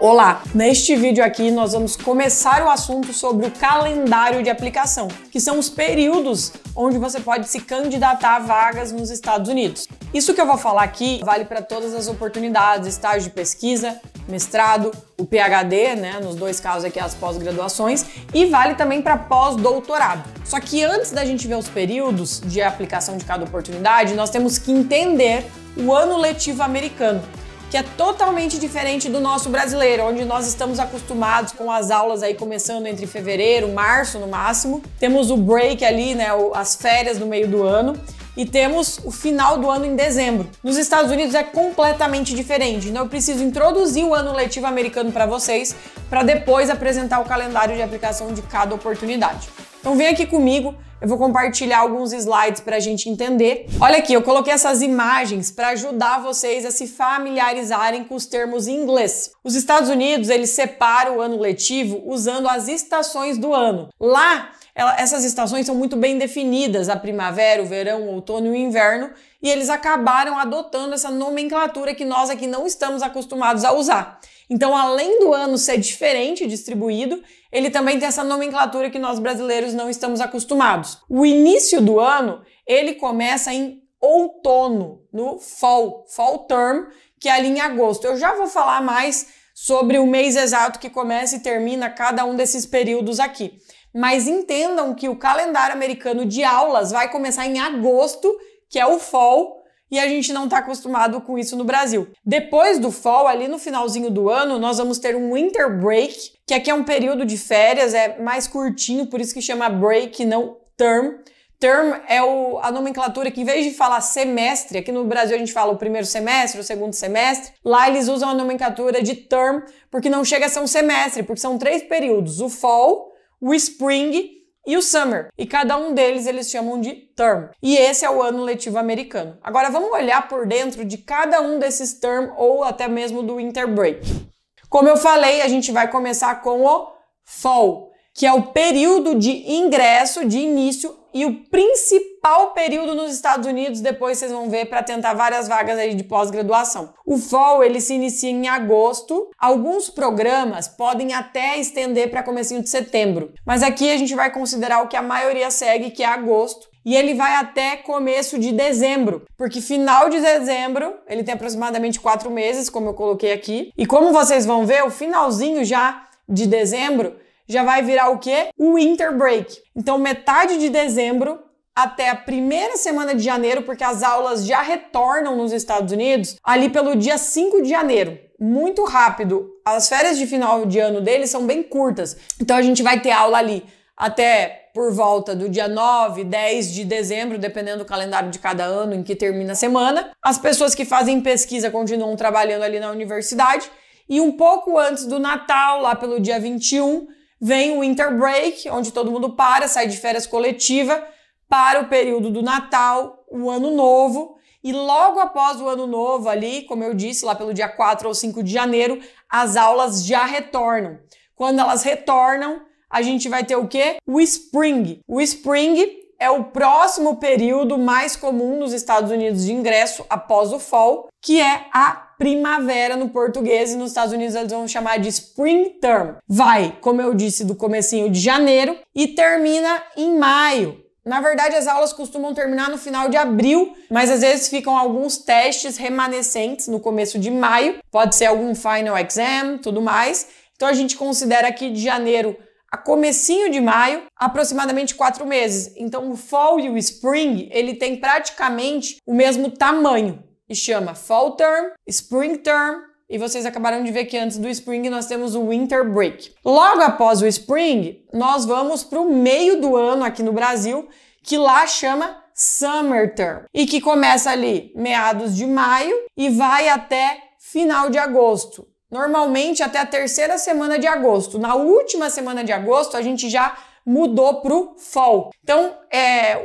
Olá! Neste vídeo aqui nós vamos começar o assunto sobre o calendário de aplicação, que são os períodos onde você pode se candidatar a vagas nos Estados Unidos. Isso que eu vou falar aqui vale para todas as oportunidades, estágio de pesquisa, mestrado, o PhD, nos dois casos aqui as pós-graduações, e vale também para pós-doutorado. Só que antes da gente ver os períodos de aplicação de cada oportunidade, nós temos que entender o ano letivo americano, que é totalmente diferente do nosso brasileiro, onde nós estamos acostumados com as aulas aí começando entre fevereiro, março no máximo. Temos o break ali, as férias no meio do ano, e temos o final do ano em dezembro. Nos Estados Unidos é completamente diferente, então eu preciso introduzir o ano letivo americano para vocês, para depois apresentar o calendário de aplicação de cada oportunidade. Então vem aqui comigo. Eu vou compartilhar alguns slides para a gente entender. Olha aqui, eu coloquei essas imagens para ajudar vocês a se familiarizarem com os termos em inglês. Os Estados Unidos, eles separam o ano letivo usando as estações do ano. Lá, essas estações são muito bem definidas, a primavera, o verão, o outono e o inverno, e eles acabaram adotando essa nomenclatura que nós aqui não estamos acostumados a usar. Então, além do ano ser diferente distribuído, ele também tem essa nomenclatura que nós brasileiros não estamos acostumados. O início do ano, ele começa em outono, no fall term, que é ali em agosto. Eu já vou falar mais sobre o mês exato que começa e termina cada um desses períodos aqui. Mas entendam que o calendário americano de aulas vai começar em agosto, que é o fall, e a gente não está acostumado com isso no Brasil. Depois do fall, ali no finalzinho do ano, nós vamos ter um winter break, que aqui é um período de férias, é mais curtinho, por isso que chama break, não term. Term é a nomenclatura que, em vez de falar semestre, aqui no Brasil a gente fala o primeiro semestre, o segundo semestre, lá eles usam a nomenclatura de term, porque não chega a ser um semestre, porque são 3 períodos, o fall, o spring e o summer, e cada um deles eles chamam de term. E esse é o ano letivo americano. Agora vamos olhar por dentro de cada um desses term ou até mesmo do winter break. Como eu falei, a gente vai começar com o fall, que é o período de ingresso, de início, e o principal período nos Estados Unidos, depois vocês vão ver, para tentar várias vagas aí de pós-graduação. O fall, ele se inicia em agosto. Alguns programas podem até estender para comecinho de setembro, mas aqui a gente vai considerar o que a maioria segue, que é agosto, e ele vai até começo de dezembro, porque final de dezembro, ele tem aproximadamente 4 meses, como eu coloquei aqui, e como vocês vão ver, o finalzinho já de dezembro já vai virar o quê? O winter break. Então, metade de dezembro até a primeira semana de janeiro, porque as aulas já retornam nos Estados Unidos ali pelo dia 5 de janeiro. Muito rápido. As férias de final de ano deles são bem curtas. Então, a gente vai ter aula ali até por volta do dia 9, 10 de dezembro, dependendo do calendário de cada ano em que termina a semana. As pessoas que fazem pesquisa continuam trabalhando ali na universidade. E um pouco antes do Natal, lá pelo dia 21, vem o winter break, onde todo mundo sai de férias coletiva para o período do Natal, o Ano Novo, e logo após o Ano Novo ali, como eu disse, lá pelo dia 4 ou 5 de janeiro, as aulas já retornam. Quando elas retornam, a gente vai ter o quê? O Spring. O Spring é o próximo período mais comum nos Estados Unidos de ingresso após o Fall, que é a primavera no português, e nos Estados Unidos eles vão chamar de Spring Term. Vai, como eu disse, do comecinho de janeiro e termina em maio. Na verdade, as aulas costumam terminar no final de abril, mas às vezes ficam alguns testes remanescentes no começo de maio. Pode ser algum final exam, tudo mais. Então a gente considera aqui de janeiro a comecinho de maio, aproximadamente 4 meses. Então o Fall e o Spring, ele tem praticamente o mesmo tamanho. E chama Fall Term, Spring Term, e vocês acabaram de ver que antes do Spring nós temos o Winter Break. Logo após o Spring, nós vamos para o meio do ano aqui no Brasil, que lá chama Summer Term, e que começa ali meados de maio e vai até final de agosto. Normalmente até a 3ª semana de agosto. Na última semana de agosto a gente já mudou para o fall. Então,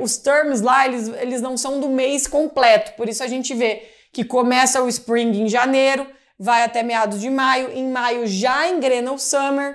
os terms lá, eles não são do mês completo, por isso a gente vê que começa o Spring em janeiro, vai até meados de maio, em maio já engrena o Summer,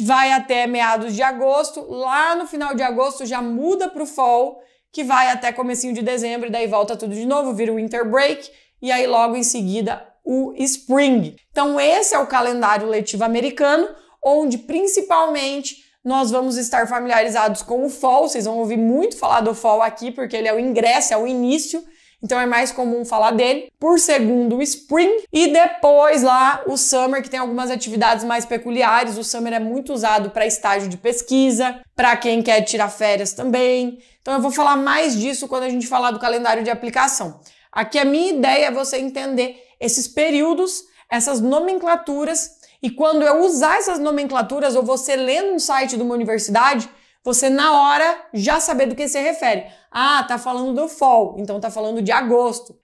vai até meados de agosto, lá no final de agosto já muda para o Fall, que vai até comecinho de dezembro, e daí volta tudo de novo, vira o Winter Break, e aí logo em seguida o Spring. Então esse é o calendário letivo americano, onde principalmente nós vamos estar familiarizados com o Fall. Vocês vão ouvir muito falar do Fall aqui, porque ele é o ingresso, é o início, então é mais comum falar dele. Por segundo, o Spring, e depois lá o Summer, que tem algumas atividades mais peculiares. O Summer é muito usado para estágio de pesquisa, para quem quer tirar férias também. Então eu vou falar mais disso quando a gente falar do calendário de aplicação. Aqui a minha ideia é você entender esses períodos, essas nomenclaturas, e quando eu usar essas nomenclaturas ou você ler no site de uma universidade, você na hora já saber do que se refere. Ah, tá falando do Fall, então tá falando de agosto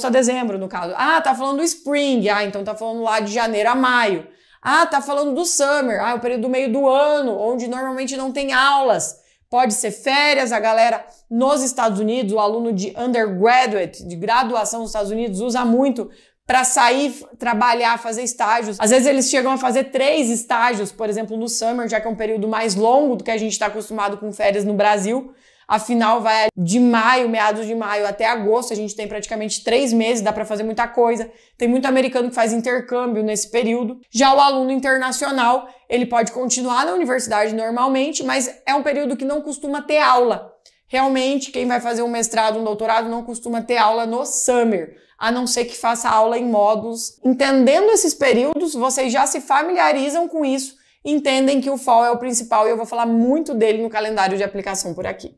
a dezembro no caso. Ah, tá falando do Spring, então tá falando lá de janeiro a maio. Ah, tá falando do Summer, é o período do meio do ano, onde normalmente não tem aulas. Pode ser férias, a galera nos Estados Unidos, o aluno de undergraduate, de graduação nos Estados Unidos, usa muito para sair, trabalhar, fazer estágios. Às vezes eles chegam a fazer 3 estágios, por exemplo, no Summer, já que é um período mais longo do que a gente está acostumado com férias no Brasil. Afinal, vai de maio, meados de maio até agosto, a gente tem praticamente 3 meses, dá para fazer muita coisa. Tem muito americano que faz intercâmbio nesse período. Já o aluno internacional, ele pode continuar na universidade normalmente, mas é um período que não costuma ter aula. Realmente, quem vai fazer um mestrado, um doutorado, não costuma ter aula no Summer, a não ser que faça aula em módulos. Entendendo esses períodos, vocês já se familiarizam com isso, entendem que o Fall é o principal e eu vou falar muito dele no calendário de aplicação por aqui.